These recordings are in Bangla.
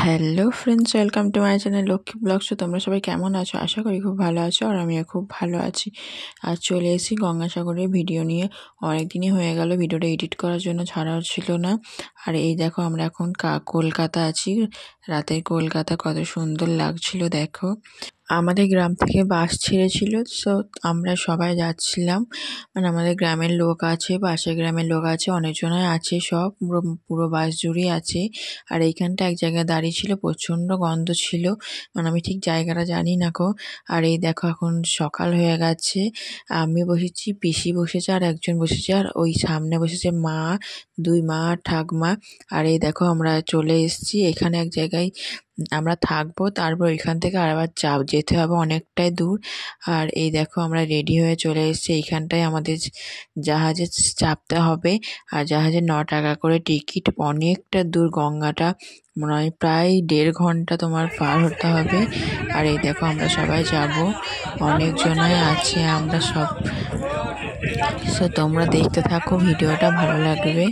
Hello friends, welcome to my channel Lakshmi blogs. তো তোমরা সবাই কেমন আছো? আশা করি খুব ভালো আছো, আর আমিও খুব ভালো আছি। আজ চলে এসেছি গঙ্গাসাগরের ভিডিও নিয়ে। অনেক দিনই হয়ে গেল ভিডিওটা এডিট করার জন্য, ছাড়া হচ্ছিল না। আর এই দেখো, আমরা এখন কলকাতা আছি। রাতের কলকাতা কত সুন্দর লাগছিল দেখো। আমাদের গ্রাম থেকে বাস ছেড়েছিল, সো আমরা সবাই যাচ্ছিলাম। মানে আমাদের গ্রামের লোক আছে, পাশের গ্রামের লোক আছে, অনেকজনই আছে, সব পুরো বাস জুড়েই আছে। আর এইখানটা এক জায়গায় দাঁড়িয়ে ছিল, প্রচণ্ড গন্ধ ছিল, মানে আমি ঠিক জায়গাটা জানি না গো। আর এই দেখো, এখন সকাল হয়ে গেছে। আমি বসেছি, পিসি বসেছে, আর একজন বসেছে, আর ওই সামনে বসেছে মা, দুই মা আর ঠাকমা। আর এই দেখো, আমরা চলে এসেছি এখানে এক জায়গায় আমরা থাকবো, তারপর এখান থেকে আবার যেতে হবে অনেকটাই দূর। আর এই দেখো, আমরা রেডি হয়ে চলে এসেছি। এইখানটায় আমাদের জাহাজে চাপতে হবে, আর জাহাজে 9 টাকা করে টিকিট। অনেকটা দূর, গঙ্গাটা মনে হয় প্রায় 1.5 ঘন্টা তোমার পার হতে হবে। আর এই দেখো, আমরা সবাই যাব, অনেকজনাই আছে আমরা সব। সো তোমরা দেখতে থাকো, ভিডিওটা ভালো লাগবে।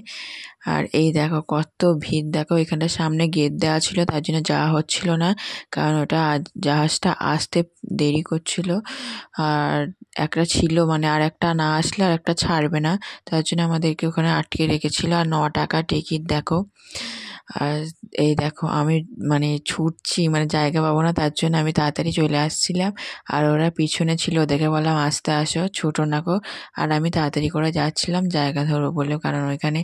আর এই দেখো কত ভিড় দেখো, এখানটা সামনে গেট দেওয়া ছিল, তার জন্য যাওয়া হচ্ছিল না, কারণ ওটা জাহাজটা আসতে দেরি করছিল। আর একটা ছিল, মানে আর একটা না আসলে আর একটা ছাড়বে না, তার জন্য আমাদেরকে ওখানে আটকে রেখেছিল। আর 9 টাকা টিকিট দেখো। আর এই দেখো, আমি মানে ছুটছি, মানে জায়গা পাবো না, তার জন্য আমি তাড়াতাড়ি চলে আসছিলাম। আর ওরা পিছনে ছিল, ওদেরকে বললাম আসতে আসো, ছুটো না গো। আর আমি তাড়াতাড়ি করে যাচ্ছিলাম জায়গা ধরবো বলে, কারণ ওইখানে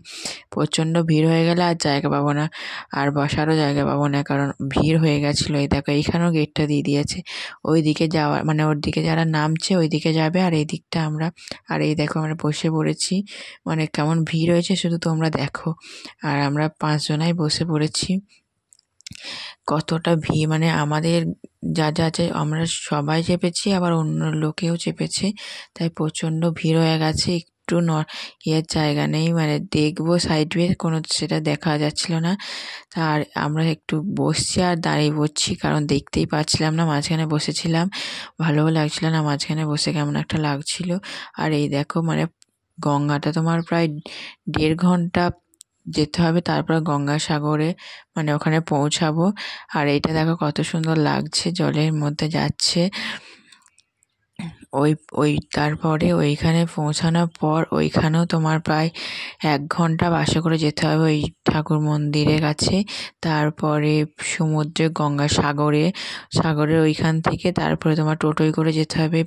প্রচণ্ড ভিড় হয়ে গেলে আর জায়গা পাবো না, আর বসারও জায়গা পাবো না, কারণ ভিড় হয়ে গেছিলো। এই দেখো, এইখানেও গেটটা দিয়ে দিয়েছে, ওই দিকে যাওয়া মানে ওর দিকে যারা নামছে ওই দিকে যাবে, আর এই দিকটা আমরা। আর এই দেখো, আমরা বসে পড়েছি, মানে কেমন ভিড় হয়েছে শুধু তোমরা দেখো। আর আমরা 5 জনাই বসে পড়েছি। কতটা ভিড়, মানে আমাদের যা যা আছে আমরা সবাই চেপেছি, আবার অন্য লোকেও চেপেছে, তাই প্রচণ্ড ভিড় হয়ে গেছে। একটু ইয়ের জায়গা নেই, মানে দেখবো সাইড বেয়ে কোনো, সেটা দেখা যাচ্ছিল না। আর আমরা একটু বসছি আর দাঁড়িয়ে পড়ছি, কারণ দেখতেই পাচ্ছিলাম না। মাঝখানে বসেছিলাম, ভালোও লাগছিল না, মাঝখানে বসে কেমন একটা লাগছিল। আর এই দেখো, মানে গঙ্গাটা তোমার প্রায় 1.5 ঘন্টা যেতে হবে, তারপর গঙ্গাসাগরে মানে ওখানে পৌঁছাবো। আর এইটা দেখো কত সুন্দর লাগছে, জলের মধ্যে যাচ্ছে। ওই ওই তারপরে ওইখানে পৌঁছানোর পর ওইখানেও তোমার প্রায় 1 ঘন্টা বাসে করে যেতে হবে ওই ঠাকুর মন্দিরের কাছে। তারপরে সমুদ্রে সাগরের ওইখান থেকে তারপরে তোমার টোটোয় করে যেতে হবে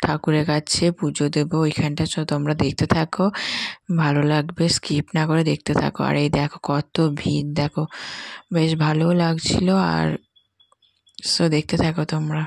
ঠাকুরের কাছে পুজো দেবো ওইখানটা। সো তোমরা দেখতে থাকো, ভালো লাগবে, স্কিপ না করে দেখতে থাকো। আর এই দেখো কত ভিড় দেখো, বেশ ভালোও লাগছিল। আর সো দেখতে থাকো তোমরা।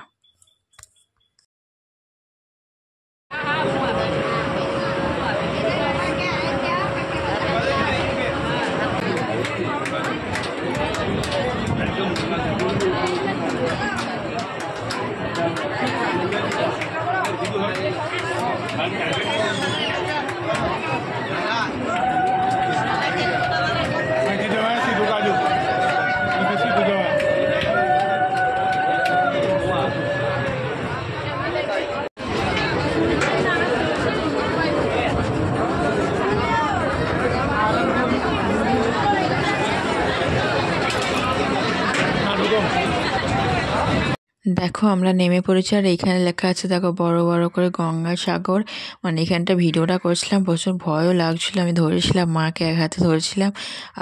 দেখো, আমরা নেমে পড়েছি, আর এইখানে লেখা আছে দেখো বড় বড় করে গঙ্গাসাগর। মানে এখানটা ভিডিওটা করছিলাম, প্রচুর ভয়ও লাগছিল, আমি ধরেছিলাম মাকে, এক হাতে ধরেছিলাম।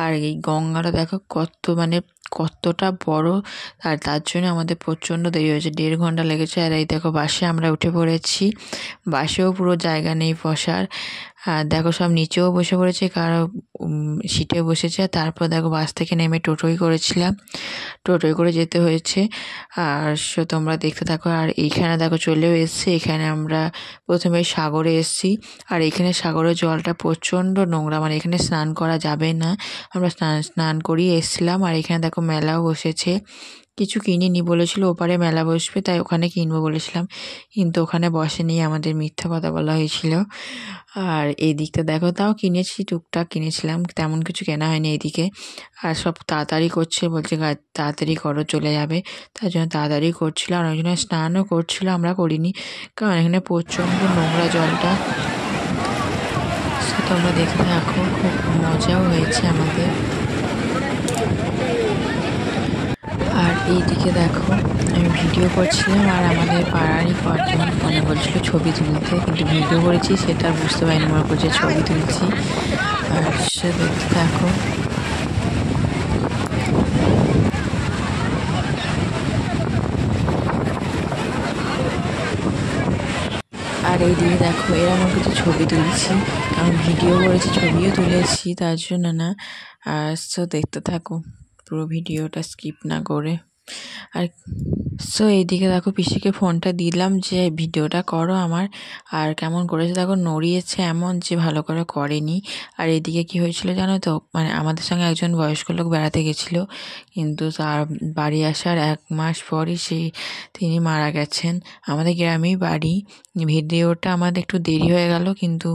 আর এই গঙ্গাটা দেখো কতটা বড়, আর তার জন্য আমাদের প্রচণ্ড দেরি হয়েছে, 1.5 ঘন্টা লেগেছে। আর এই দেখো, বাসে আমরা উঠে পড়েছি, বাসেও পুরো জায়গা নেই বসার। আর দেখো, সব নিচেও বসে পড়েছে, কারো সিটে বসেছে। তারপর দেখো, বাস থেকে নেমে টোটোই করে যেতে হয়েছে। আর তোমরা দেখতে থাকো। আর এইখানে দেখো চলেও এসছি, এখানে আমরা প্রথমে সাগরে এসছি। আর এখানে সাগরের জলটা প্রচণ্ড নোংরা, মানে এখানে স্নান করা যাবে না, আমরা স্নান করিয়ে এসছিলাম। আর এখানে দেখো মেলাও বসেছে, কিছু কিনিনি, বলেছিল ওপারে মেলা বসবে, তাই ওখানে কিনবো বলেছিলাম, কিন্তু ওখানে বসেনি, আমাদের মিথ্যা কথা বলা হয়েছিল। আর এই দিকটা দেখো, তাও কিনেছি, টুকটাক কিনেছিলাম, তেমন কিছু কেনা হয়নি এইদিকে। আর সব তাড়াতাড়ি করছে, বলছে তাড়াতাড়ি করো চলে যাবে, তার জন্য তাড়াতাড়ি করছিল। আর ওই জন্য স্নানও করছিল, আমরা করিনি, কারণ এখানে প্রচণ্ড নোংরা জলটা। তোমরা দেখতে থাকো, খুব মজাও হয়েছে আমাদের। এইদিকে দেখো আমি ভিডিও করছিলাম আর আমাদের পাড়ারই কয়েকজন মনে বলছিল ছবি তুলতে, কিন্তু ভিডিও করেছি সেটা বুঝতে পারিনি, মনে করছে ছবি তুলছি। আর সে দেখতে থাকো। আর এইদিকে দেখো এরা আমার কিছু ছবি তুলছি, আমি ভিডিও করেছি ছবিও তুলেছি, তার জন্য না। আর সো দেখতে থাকো পুরো ভিডিওটা স্কিপ না করে। আর সো এইদিকে দেখো পিসিকে ফোনটা দিলাম যে ভিডিওটা করো আমার। আর কেমন করেছে দেখো, নড়িয়েছে এমন যে ভালো করে করেনি। আর এইদিকে কি হয়েছিল জানো তো, মানে আমাদের সঙ্গে একজন বয়স্ক লোক বেড়াতে গেছিলো, কিন্তু তার বাড়ি আসার 1 মাস পরই তিনি মারা গেছেন। আমাদের গ্রামেই বাড়ি। ভিডিওটা আমাদের একটু দেরি হয়ে গেল, কিন্তু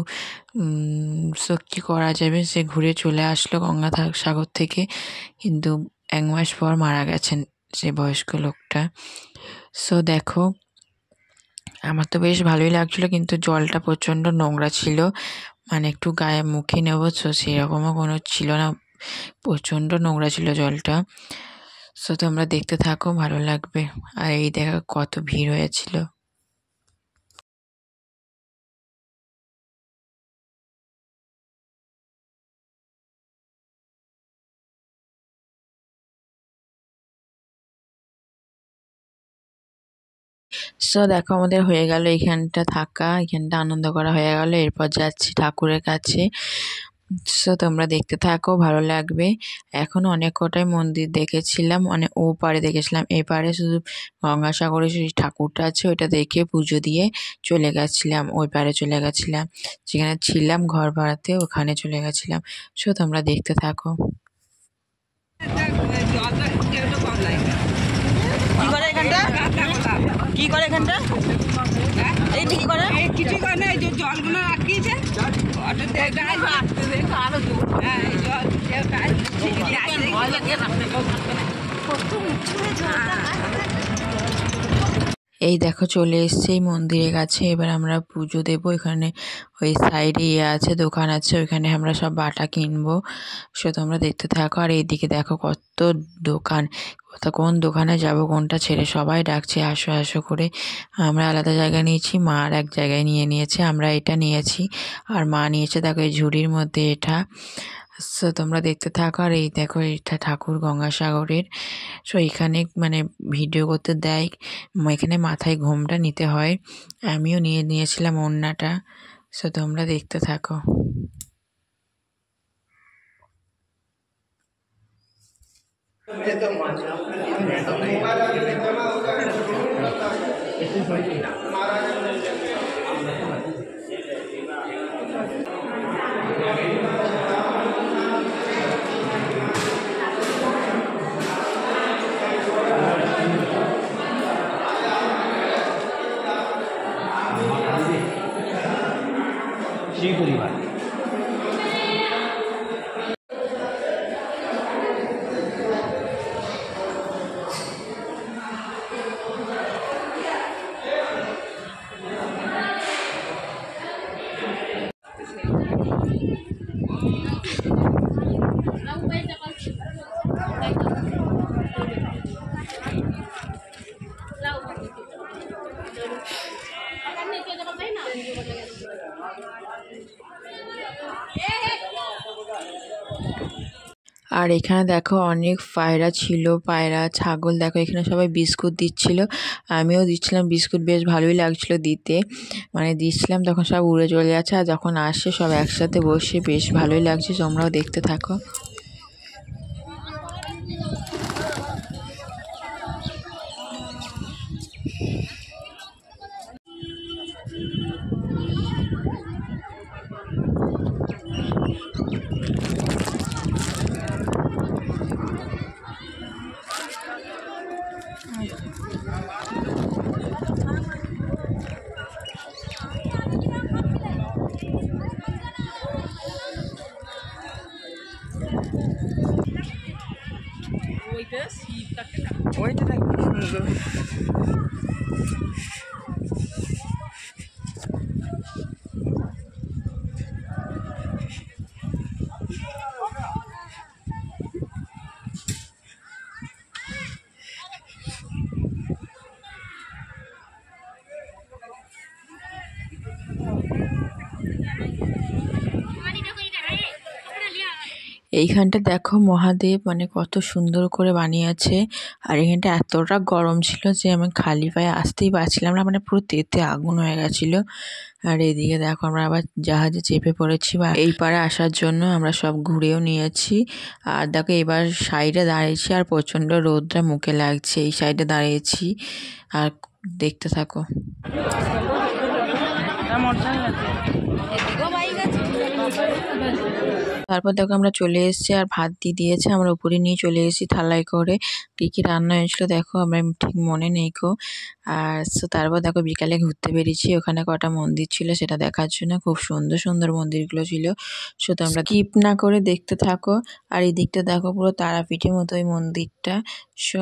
সো কী করা যাবে, সে ঘুরে চলে আসলো সাগর থেকে, কিন্তু 1 মাস পর মারা গেছেন সে বয়স্ক লোকটা। সো দেখো আমার তো বেশ ভালোই লাগছিলো, কিন্তু জলটা প্রচণ্ড নোংরা ছিল, মানে একটু গায়ে মুখে নেবো তো সেরকমও কোনো ছিল না, প্রচণ্ড নোংরা ছিল জলটা। সো তোমরা দেখতে থাকো, ভালো লাগবে। আর এই দেখো কত ভিড় হয়েছিল। সো দেখো আমাদের হয়ে গেল এইখানটা থাকা, এখানটা আনন্দ করা হয়ে গেল, এরপর যাচ্ছি ঠাকুরের কাছে। সো তোমরা দেখতে থাকো, ভালো লাগবে। এখন অনেক কটাই মন্দির দেখেছিলাম, মানে ও পারে দেখেছিলাম, এ পারে শুধু গঙ্গাসাগরে সেই ঠাকুরটা আছে, ওইটা দেখে পুজো দিয়ে চলে গেছিলাম, ওই পারে চলে গেছিলাম, যেখানে ছিলাম ঘর ভাড়াতে ওখানে চলে গেছিলাম। সো তোমরা দেখতে থাকো। কি করে এখানটা এই কি করে কিছু করে না, এই যে জলগুলো রাখিয়েছে এই দেখো চলে এসছে এই মন্দিরের কাছে, এবার আমরা পুজো দেবো। এখানে ওই সাইডে আছে, দোকান আছে, ওইখানে আমরা সব বাটা কিনবো। সে তোমরা দেখতে থাকো। আর এইদিকে দেখো কত দোকান, কোন দোকানে যাব কোনটা ছেড়ে, সবাই ডাকছে আসো আসো করে। আমরা আলাদা জায়গায় নিয়েছি, মা আর এক জায়গায় নিয়েছে, আমরা এটা নিয়েছি আর মা নিয়েছে দেখো এই ঝুড়ির মধ্যে এটা। সো তোমরা দেখতে থাকো। আর এই দেখো এটা ঠাকুর গঙ্গাসাগরের। সো এখানে মানে ভিডিও করতে দেয়, এখানে মাথায় ঘোমটা নিতে হয়, আমিও নিয়েছিলাম ওড়নাটা। সো তোমরা দেখতে থাকো। শ্রী পরিবার আর এখানে দেখো অনেক পায়রা ছিল, পায়রা ছাগল, দেখো এখানে সবাই বিস্কুট দিচ্ছিল, আমিও দিচ্ছিলাম বিস্কুট, বেশ ভালোই লাগছিল দিতে, মানে দিচ্ছিলাম তখন সব উড়ে চলে যাচ্ছে, আর যখন আসছে সব একসাথে বসে বেশ ভালোই লাগছে। তোমরাও দেখতে থাকো। ওইটা দেখো সুন্দর। এইখানটা দেখো মহাদেব মানে কত সুন্দর করে বানিয়েছে। আর এখানটা এতটা গরম ছিল যে আমি খালি পায়ে আসতেই পারছিলাম না, মানে পুরো তেতে আগুন হয়ে গেছিল। আর এদিকে দেখো আমরা আবার জাহাজে চেপে পড়েছি, বা এই পারে আসার জন্য আমরা সব ঘুরেও নিয়েছি। আর দেখো এবার সাইডে দাঁড়িয়েছি আর প্রচণ্ড রোদটা মুখে লাগছে, এই সাইডে দাঁড়িয়েছি। আর দেখতে থাকো। তারপর দেখো আমরা চলে এসেছি আর ভাত দিয়ে দিয়েছে, আমরা উপরে নিয়ে চলে এসেছি থালায় করে। কী কী রান্না হয়েছিল দেখো, আমার ঠিক মনে নেই কো। আর তারপর দেখো বিকালে ঘুরতে বেরিয়েছি, ওখানে কটা মন্দির ছিল সেটা দেখার জন্য। খুব সুন্দর সুন্দর মন্দিরগুলো ছিল, তো আমরা স্কিপ না করে দেখতে থাকো। আর এই দিকটা দেখো পুরো তারাপীঠের মতো ওই মন্দিরটা।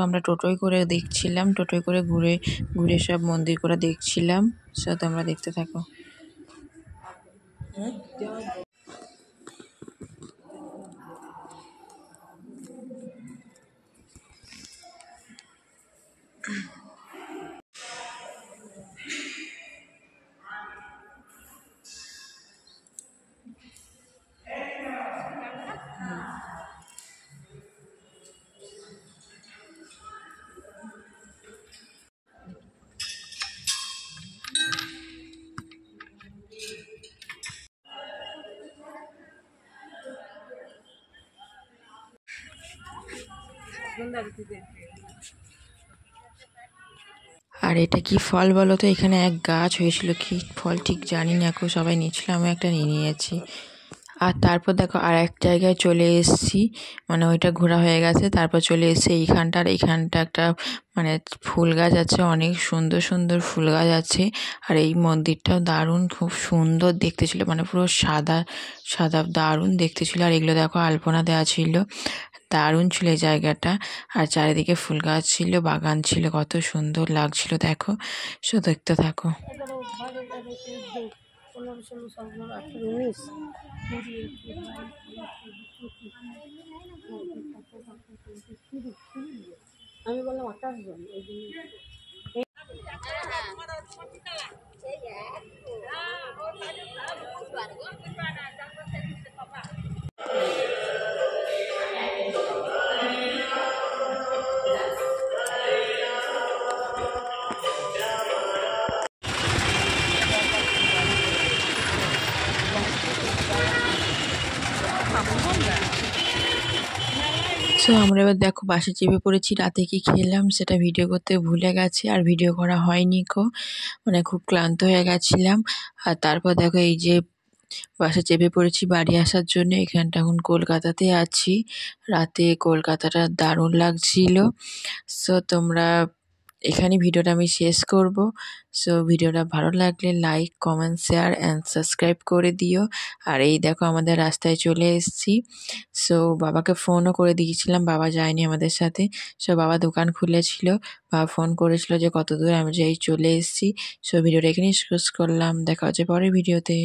আমরা টোটোয় করে দেখছিলাম, টোটোয় করে ঘুরে ঘুরে সব মন্দির করে দেখছিলাম। তোমরা দেখতে থাকো। আর এটা কি ফল বলো তো? এখানে এক গাছ হয়েছিল, কি ফল ঠিক জানি না, এখন সবাই নিচ্ছিল, আমি একটা নিয়ে নিয়েছি। আর তারপর দেখো আর এক জায়গায় চলে এসেছি, মানে ওইটা ঘোরা হয়ে গেছে। তারপর চলে এসেছি এইখানটা একটা মানে ফুল গাছ আছে, অনেক সুন্দর সুন্দর ফুল গাছ আছে। আর এই মন্দিরটাও দারুণ, খুব সুন্দর দেখতে ছিল, মানে পুরো সাদা সাদা, দারুণ দেখতে ছিল। আর এগুলো দেখো আলপনা দেওয়া ছিল, দারুণ ছিল এই জায়গাটা। আর চারিদিকে ফুল গাছ ছিল, বাগান ছিল, কত সুন্দর লাগছিল দেখো। দেখতে থাকো। আমি বললাম 28 জন। আমরা এবার দেখো বাসে চেপে পড়েছি। রাতে কি খেলাম সেটা ভিডিও করতে ভুলে গেছি, আর ভিডিও করা হয়নি কো, মানে খুব ক্লান্ত হয়ে গেছিলাম। আর তারপর দেখো এই যে বাসে চেপে পড়েছি বাড়ি আসার জন্য। এখানটা এখন কলকাতাতে আছি। রাতে কলকাতাটা দারুণ লাগছিল। তোমরা এখানে ভিডিওটা আমি শেষ করব। ভিডিওটা ভালো লাগলে like, comment, share and subscribe করে দিও। আর এই দেখো আমাদের রাস্তায় চলে এসেছি। বাবাকে ফোনও করে দিয়েছিলাম, বাবা যায়নি আমাদের সাথে। বাবা দোকান খুলেছিল, বাবা ফোন করেছিল যে কত দূর, আমি যেই চলে এসেছি। ভিডিওটা এখানেই শেষ করলাম, দেখা হচ্ছে পরের ভিডিওতে।